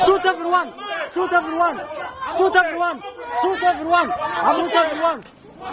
Shoot everyone! Shoot everyone! Shoot everyone! Shoot everyone! Shoot everyone!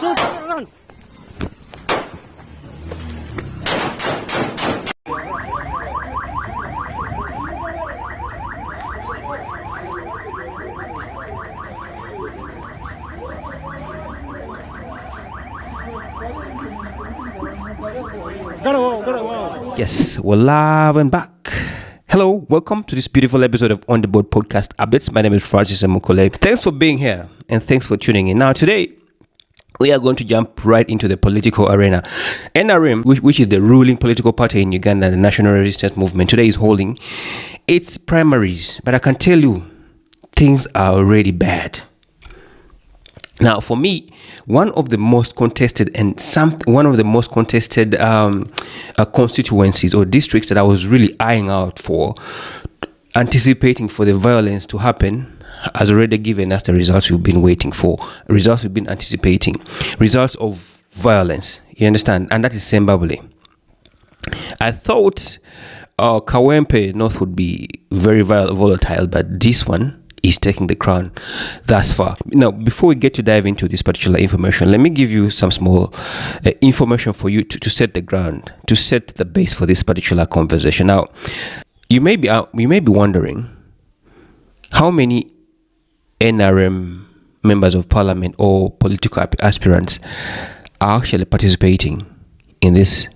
Shoot everyone! Yes, we're live and back. Hello, welcome to this beautiful episode of On The Board Podcast Updates. My name is Francis Sembabule. Thanks for being here and thanks for tuning in. Now, today, we are going to jump right into the political arena. NRM, which is the ruling political party in Uganda, the National Resistance Movement, today is holding its primaries. But I can tell you, things are already bad. Now, for me, one of the most contested constituencies or districts that I was really eyeing out for, anticipating for the violence to happen, has already given us the results we've been waiting for, results we've been anticipating, results of violence. You understand? And that is Sembabule. I thought Kawempe North would be very volatile, but this one is taking the crown thus far. Now, before we get to dive into this particular information, let me give you some small information for you to set the ground, to set the base for this particular conversation. Now, you may be wondering how many NRM members of parliament or political aspirants are actually participating in these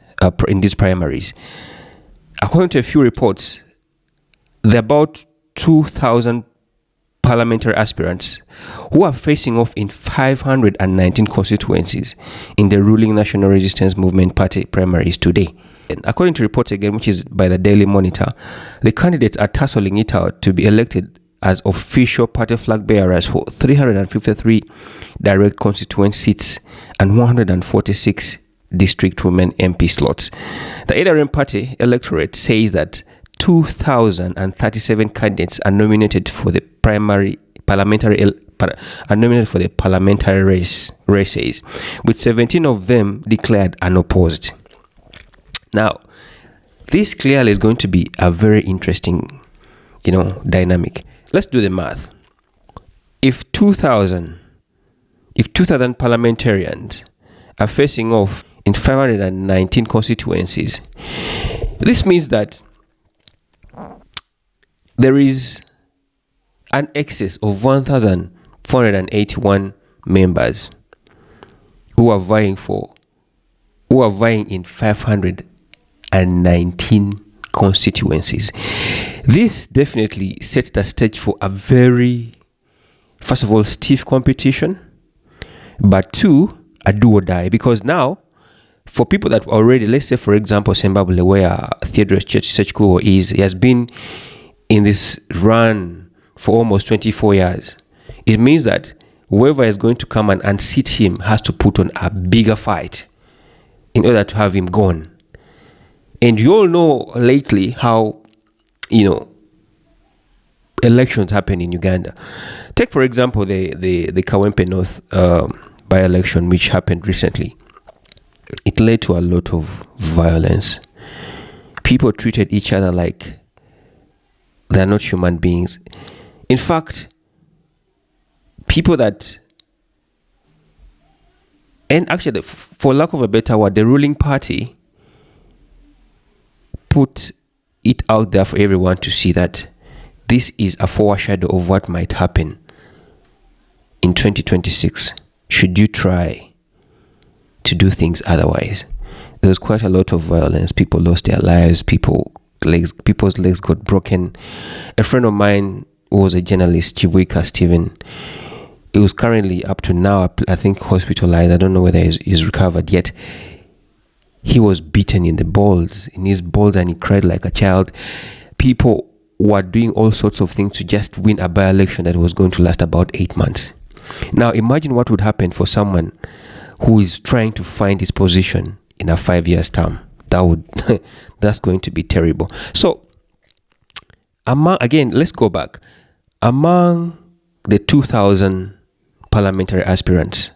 primaries. According to a few reports, there are about 2,000 parliamentary aspirants who are facing off in 519 constituencies in the ruling National Resistance Movement Party primaries today. And according to reports again, which is by the Daily Monitor, the candidates are tussling it out to be elected as official party flag bearers for 353 direct constituent seats and 146 district women MP slots. The NRM party electorate says that 2,037 candidates are nominated for the parliamentary races, with 17 of them declared unopposed. Now, this clearly is going to be a very interesting, dynamic. Let's do the math. If 2,000 parliamentarians are facing off in 519 constituencies, this means that there is an excess of 1,481 members who are vying in 519 constituencies. This definitely sets the stage for a very, first of all, stiff competition, but two, a do or die. Because now, for people that already, let's say for example, Sembabule, where Theodore Sekibuko is, he has been in this run for almost 24 years. It means that whoever is going to come and unseat him has to put on a bigger fight in order to have him gone. And you all know lately how, elections happen in Uganda. Take, for example, the Kawempe North by-election, which happened recently. It led to a lot of violence. People treated each other like they're not human beings. In fact, people that, and actually, for lack of a better word, the ruling party put it out there for everyone to see that this is a foreshadow of what might happen in 2026 should you try to do things otherwise. There was quite a lot of violence. People lost their lives. People's legs got broken. A friend of mine who was a journalist, Chibuika Stephen, he was currently up to now, I think, hospitalized. I don't know whether he's recovered yet. He was beaten in his balls, and he cried like a child. People were doing all sorts of things to just win a by-election that was going to last about 8 months. Now, imagine what would happen for someone who is trying to find his position in a 5 years term. That's going to be terrible. So, let's go back. Among the 2,000 parliamentary aspirants,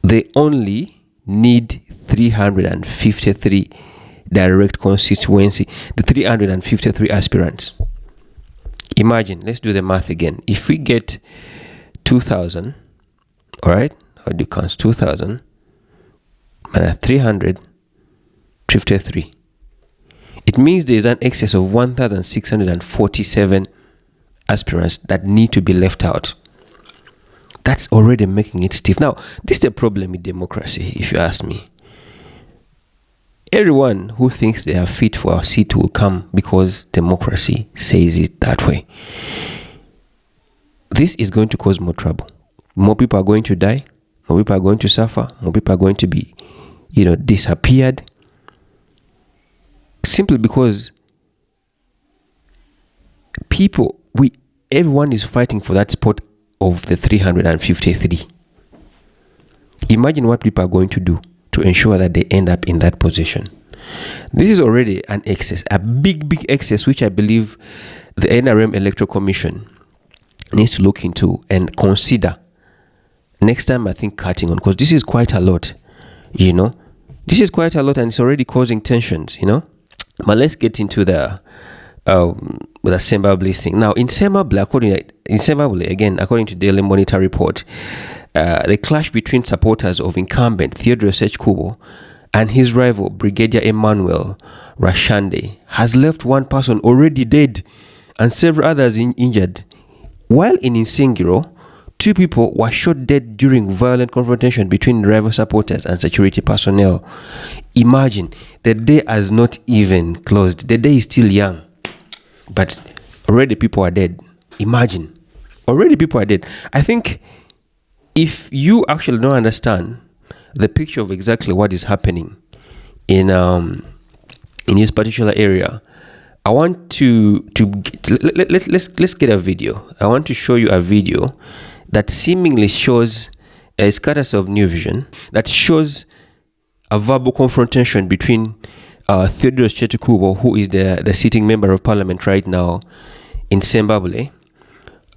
they only need 353 direct constituency, the 353 aspirants Imagine, let's do the math again. If we get 2,000, all right, how do you count? 2,000 minus 353. It means there is an excess of 1,647 aspirants that need to be left out. That's already making it stiff. Now, this is the problem with democracy, if you ask me. Everyone who thinks they are fit for a seat will come because democracy says it that way. This is going to cause more trouble. More people are going to die. More people are going to suffer. More people are going to be, disappeared. Simply because everyone is fighting for that spot of the 353. Imagine what people are going to do to ensure that they end up in that position. This is already an excess, a big excess, which I believe the NRM Electoral Commission needs to look into and consider next time, I think, cutting on, because this is quite a lot, This is quite a lot, and it's already causing tensions, But let's get into the Sembabule thing. Now, in Sembabule, according to Daily Monitor report, the clash between supporters of incumbent Theodore Sekibuko and his rival Brigadier Emmanuel Rwashande has left one person already dead and several others injured. While in Nsingiro, 2 people were shot dead during violent confrontation between rival supporters and security personnel. Imagine, the day has not even closed. The day is still young, but already people are dead. Imagine, already people are dead. I think if you actually don't understand the picture of exactly what is happening in this particular area, I want let's get a video. I want to show you a video that seemingly shows a status of New Vision that shows a verbal confrontation between Theodore Sekibuko, who is the sitting member of parliament right now in Sembabule,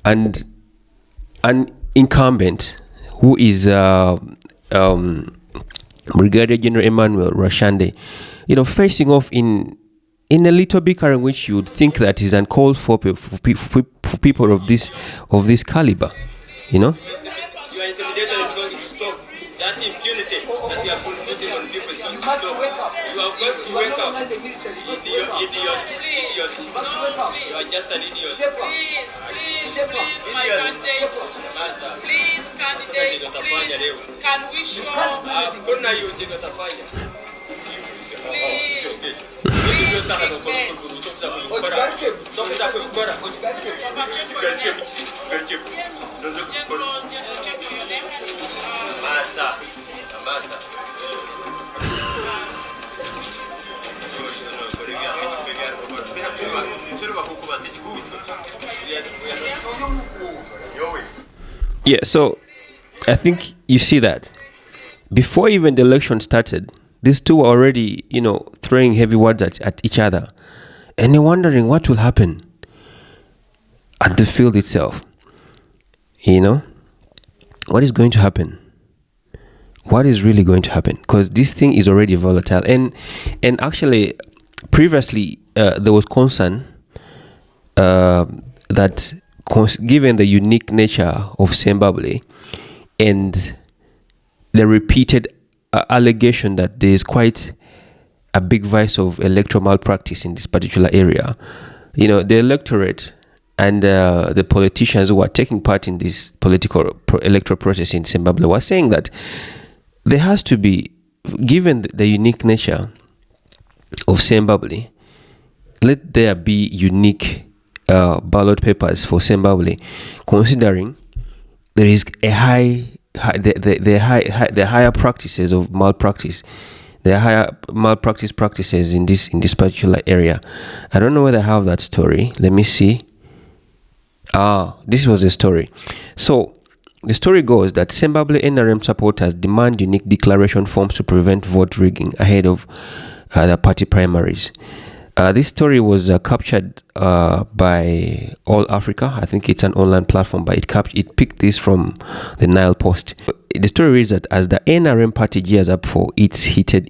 and an incumbent who is Brigadier General Emmanuel Rwashande, facing off in a little bicker in which you would think that is uncalled for people of this caliber, Your intimidation is going to stop. That impunity that you are putting on people is going to stop. You are going to wake up. Idiot. You are just an idiot. Please, my candidate. Please, candidate. Can we show? Kuna you utafanya. Yeah, so I think you see that before even the election started, these two were already, throwing heavy words at each other, and you're wondering what will happen at the field itself. What is going to happen? What is really going to happen? Because this thing is already volatile, and actually, previously there was concern that given the unique nature of Sembabule and the repeated allegation that there is quite a big vice of electoral malpractice in this particular area, the electorate and the politicians who are taking part in this electoral process in Sembabule were saying that there has to be, given the unique nature of Sembabule, let there be unique ballot papers for Sembabule, considering there is a the higher practices of malpractice. There are higher malpractice practices in this particular area. I don't know whether I have that story. Let me see. This was the story. So the story goes that Sembabule NRM supporters demand unique declaration forms to prevent vote rigging ahead of the party primaries. This story was captured by All Africa. I think it's an online platform, but it picked this from the Nile Post. The story reads that as the NRM party gears up for its heated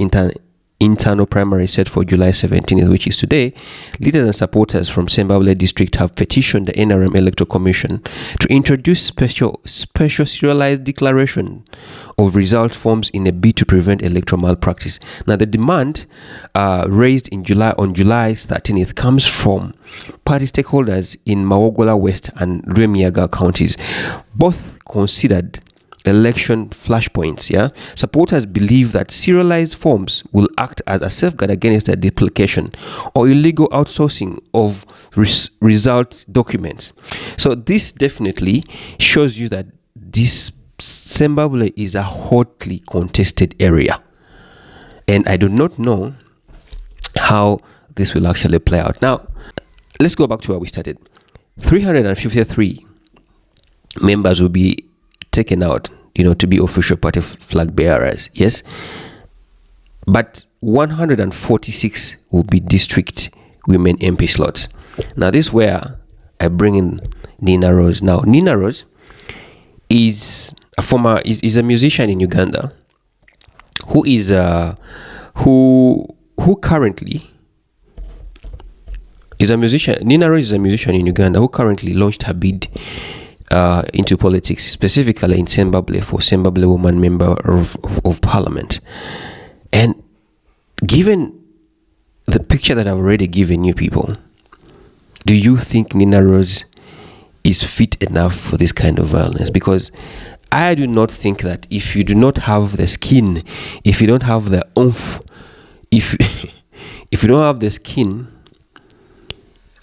internal primary set for July 17th, which is today, leaders and supporters from Sembabule district have petitioned the NRM Electoral Commission to introduce special serialized declaration of result forms in a bid to prevent electoral malpractice. Now, the demand raised on July 13th comes from party stakeholders in Mawogola West and Rwemiyaga counties, both considered election flashpoints. Supporters believe that serialized forms will act as a safeguard against the duplication or illegal outsourcing of result documents. So this definitely shows you that this Sembabule is a hotly contested area, and I do not know how this will actually play out. Now, let's go back to where we started. 353 members will be taken out, to be official party flag bearers, yes, but 146 will be district women MP slots. Now, this is where I bring in Nina Rose. Now, Nina Rose is a musician in Uganda who is who currently is a musician. Nina Rose is a musician in Uganda who currently launched her bid into politics, specifically in Sembabule for Sembabule woman member of parliament. And given the picture that I've already given you people, do you think Nina Rose is fit enough for this kind of violence? Because I do not think that if you do not have the skin, if you don't have the oomph, if you don't have the skin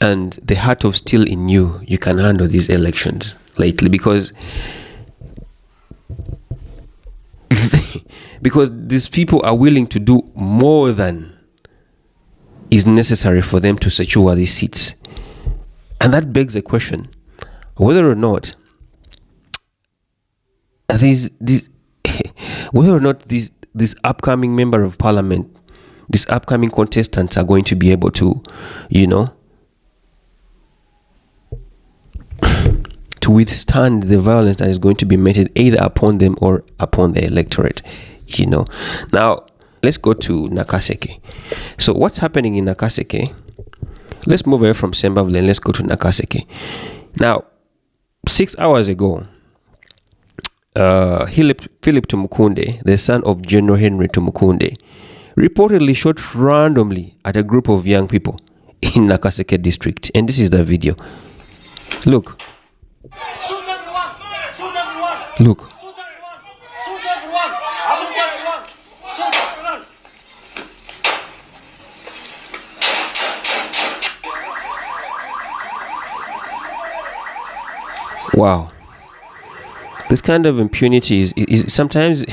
and the heart of steel in you, you can handle these elections lately, because these people are willing to do more than is necessary for them to secure these seats. And that begs the question whether or not this upcoming member of parliament, these upcoming contestants are going to be able to, to withstand the violence that is going to be meted either upon them or upon the electorate. Now let's go to Nakaseke. So what's happening in Nakaseke? Let's move away from Sembabule and let's go to Nakaseke. Now, 6 hours ago, Philip Tumukunde, the son of General Henry Tumukunde, reportedly shot randomly at a group of young people in Nakaseke district. And this is the video. Look. Shoot everyone! Shoot everyone! Look. Shoot everyone! Shoot everyone! Shoot everyone! Shoot everyone! Wow. This kind of impunity is sometimes,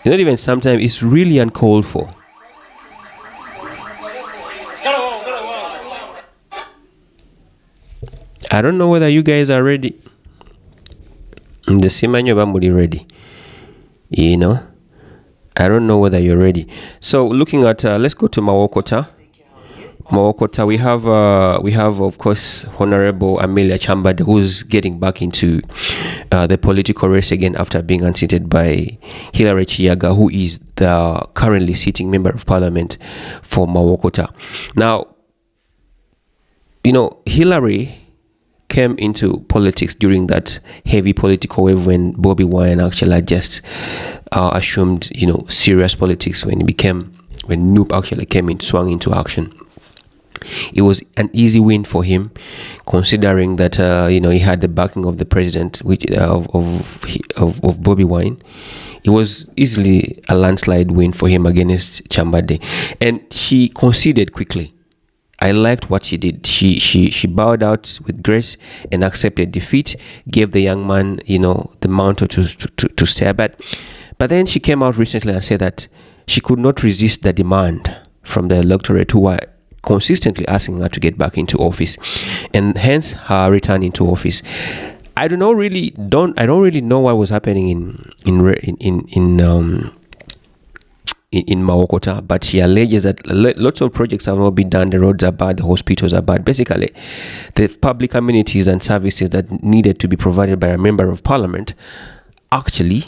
not even sometimes, it's really uncalled for. I don't know whether you guys are ready. The Simanyo Bambuli ready. I don't know whether you're ready. So looking at, let's go to Mawokota. We have of course Honorable Amelia Kyambade, who's getting back into the political race again after being unseated by Hilary Chiyaga, who is the currently sitting member of parliament for Mawokota. Now, Hilary came into politics during that heavy political wave when Bobby Wine actually had just assumed, serious politics when Noop actually swung into action. It was an easy win for him, considering that he had the backing of the president, which of Bobby Wine. It was easily a landslide win for him against Kyambade, and she conceded quickly. I liked what she did. She bowed out with grace and accepted defeat, gave the young man, the mantle to stare at. But then she came out recently and said that she could not resist the demand from the electorate, who were consistently asking her to get back into office, and hence her return into office. I don't really know what was happening in Mawokota, but she alleges that lots of projects have not been done. The roads are bad, the hospitals are bad. Basically, the public amenities and services that needed to be provided by a member of parliament actually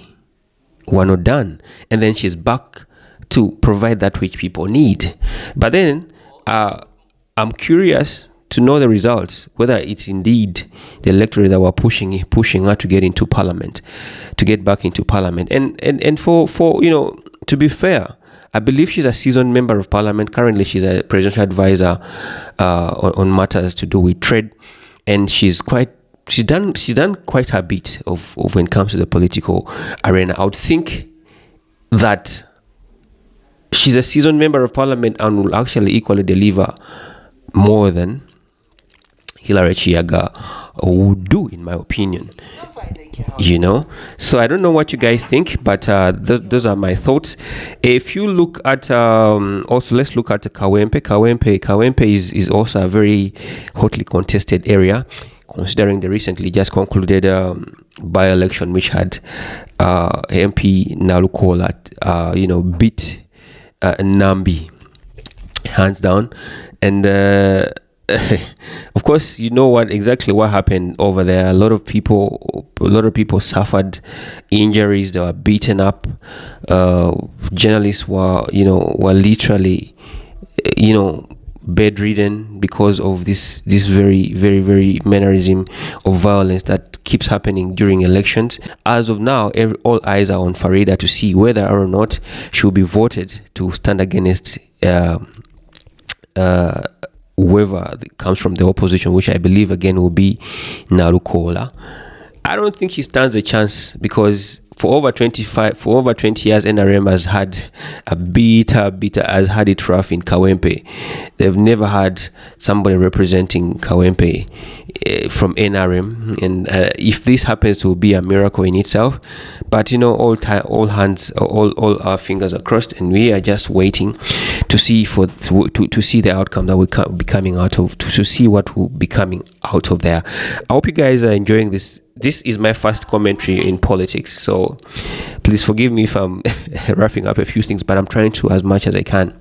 were not done. And then she's back to provide that which people need. But then I'm curious to know the results, whether it's indeed the electorate that were pushing her to get into parliament, to get back into parliament. And for to be fair, I believe she's a seasoned member of parliament. Currently, she's a presidential advisor on matters to do with trade, and she's done quite a bit of when it comes to the political arena. I would think that she's a seasoned member of parliament and will actually equally deliver more than Hilary Chiaga would do, in my opinion. So I don't know what you guys think, but those are my thoughts. If you look at also, let's look at Kawempe. Kawempe is also a very hotly contested area, considering the recently just concluded by-election, which had MP Nalukol beat Nambi hands down. And of course, you know what happened over there. A lot of people suffered injuries. They were beaten up. Journalists were literally bedridden because of this very, very, very mannerism of violence that keeps happening during elections. As of now, all eyes are on Faridah to see whether or not she will be voted to stand against whoever comes from the opposition, which I believe again will be Nalukol. I don't think she stands a chance, because for over 20 years, NRM has had has had it rough in Kawempe. They've never had somebody representing Kawempe from NRM, and if this happens, it will be a miracle in itself. But all our fingers are crossed, and we are just waiting to see to see the outcome that will be coming out of, to see what will be coming out of there. I hope you guys are enjoying this. This is my first commentary in politics, so please forgive me if I'm wrapping up a few things, but I'm trying to, as much as I can,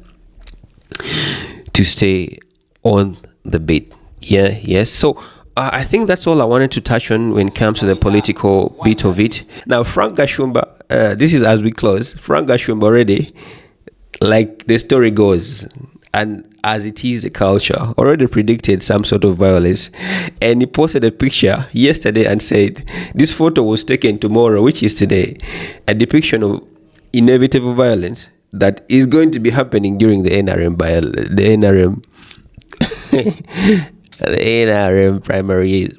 to stay on the beat. Yes. So I think that's all I wanted to touch on when it comes to the political bit of it. Now, Frank Gashumba, this is as we close. Frank Gashumba already, like the story goes, and as it is the culture, already predicted some sort of violence, and he posted a picture yesterday and said this photo was taken tomorrow, which is today, a depiction of inevitable violence that is going to be happening during the NRM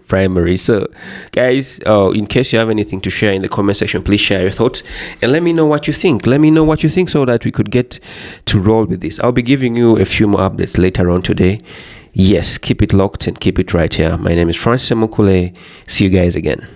primary. So guys, in case you have anything to share in the comment section, please share your thoughts and let me know what you think. So that we could get to roll with this. I'll be giving you a few more updates later on today. Yes, keep it locked and keep it right here. My name is Sembabule. See you guys again.